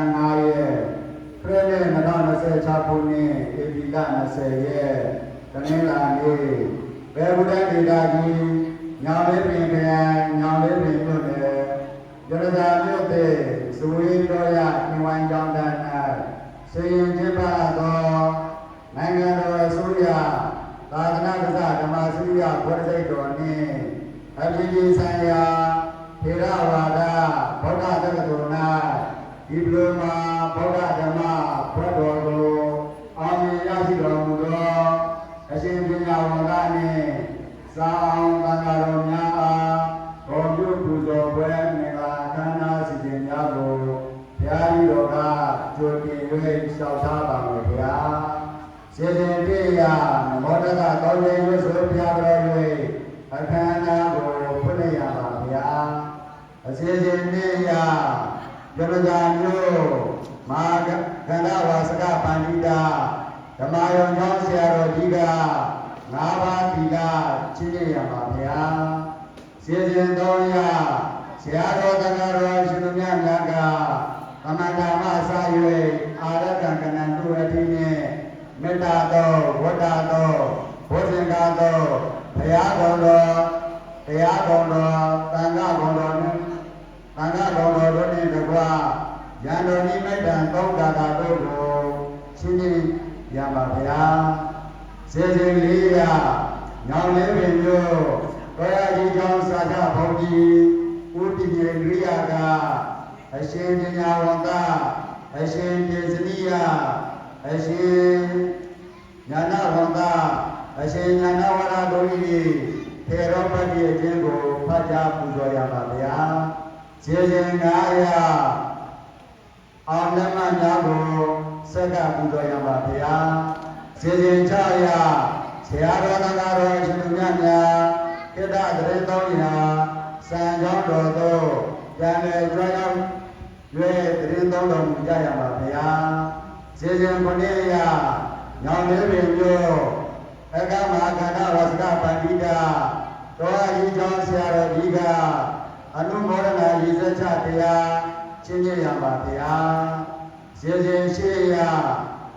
25ခရစ်နှစ်2026ခုနှစ်ဧပြီလ20ရက်တနင်္လာနေ့ဘယ်ဗုဒ္ဓဒေသကြီးညောင်လေးပင်ခရိုင်ညောင်လေးပင်မြို့နယ်ရတနာမြို့သည်စဝေးတော်ရညဝိုင်းကျောင်းသား၌စေရင်ကျင်းပသောနိုင်ငံတော်အစိုးရသာသနာ့ဓမ္မစရိယဘုရားစိတ်တော်နှင့်အပြည်ပြည်ဆိုင်ရာထေရဝါဒဗုဒ္ဓတက္ကသိုလ်၌ဒီပလိုမာဗုဒ္ဓဓမ္မဘွဲ့တော်ကိုအောင်မြင်ရရှိတော်မူသောအရှင်ပညာဝန္ဒနှင့်စာအောင်သံဃာတော်များအားဂုဏ်ပြုပူဇော်ပွဲမင်္ဂလာအခမ်းအနားစီစဉ်များကိုဘုရားကြီးတော်ကကြိုတင်၍လျှောက်ထားပါမယ်ဗျာစေစဉ်တေယမောဒကတော်ရင်ရွှေဆိုဘုရားတော်၍အခမ်းအနားကိုဖွင့်ရပါဗျာအစေစဉ်တေယရတနာမြို့မဟာကန္ဓဝါစကပန္တိတာဓမ္မယုံကျောင်းဆရာတော်ကြီးက၅ပါးသီလကျင့်ကြရပါဗျာစေစဉ်တော်ရဆရာတော်သံဃာတော်ရှင်သူများများကသမန္တာမအစ၍အာရကံကဏ္ဍတုအတိနှင့်မေတ္တာတော်ဝတ္တတော်ဘုဇင်္ဂတော်ဘုရားတော်တော်တရားတော်တော်သံဃာတော်တော်နှင့်သံဃာတော်တော်တို့နှင့်တကွရန်တော်နိမိတ်တံသုံးကာတာတို့ကိုချင်းချင်းရပါဗျာစေစဉ်လေးရညောင်လေးပင်မြို့တော်ရကြီးကျောင်းစာချဘုန်းကြီးဦးတည်ရရိယာကအရှင်ပညာဝန္တအရှင်ပြေစနိယအရှင်ညာနာဝန္တအရှင်ညာနာဝရတို့၏ထေရပတိအခြင်းကိုဖတ်ကြားပူဇော်ရပါဗျာစေစဉ်9ရအောင်ဓမ္မများကိုဆက်ကပူဇော်ရပါဗျာစေစဉ်6ရဆရာတော်သံဃာတော်ရှင်သူများခေတ္တတရေတော်ရာစံကြောင်းတော်သို့ပြန်လည်ကြွရောက်၍တရင်တော်တော်မူကြရပါဗျာစေစဉ်9ရညောင်လေးပင်မြို့အကမဟာကန္ဓဝါစကပန္တိတာတော်အကြီးကျောင်းဆရာတော်ကြီးကအနုမောဒနာရည်စက်ချတရားချင်းချင်းရပါဗျာစေစဉ်8ရ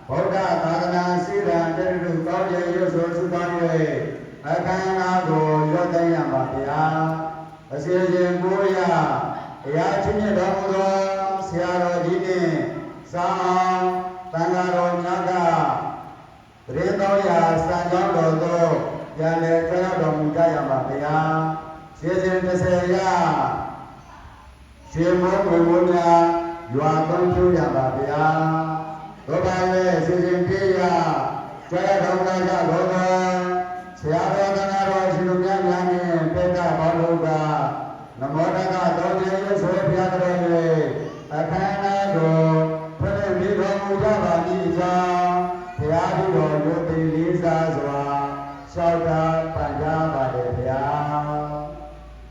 ဗုဒ္ဓသာသနာစိရံတရတုကောင်းကျင်ရွတ်ဆိုစုပေါင်း၍အခမ်းအနားကိုရွတ်သိမ်းရပါဗျာအစီအစဉ်9ရတရားချင်းမြတ်တော်မူသောဆရာတော်ကြီးနှင့်စာအောင်သံဃာတော်များကတရင်တော်ရာစံကြောင်းတော်သို့ပြန်လည်ကြွရောက်တော်မူကြရပါဗျာစေစဉ်30ရရွှေမိုးငွေမိုးများရွာသွန်းဖြိုးရပါဗျာတို့ပါရဲ့စေစဉ်1ရကြွရောက်တော်မူကြတော်သောဆရာတော်သံဃာတော်ရှင်တို့များများနှင့်ပေတ္တဘောလုံးကနမောတကတော်ကျေးဇူးဆွေဘုရားတော်၏အခမ်းအနားကိုဖွင့်လှစ်တော်မူကြပါမည်ကြောင်းဘုရားတော်ယုတ်တိလေးစားစွာလျှောက်တာပန်ကြားပါတယ်ဗျာ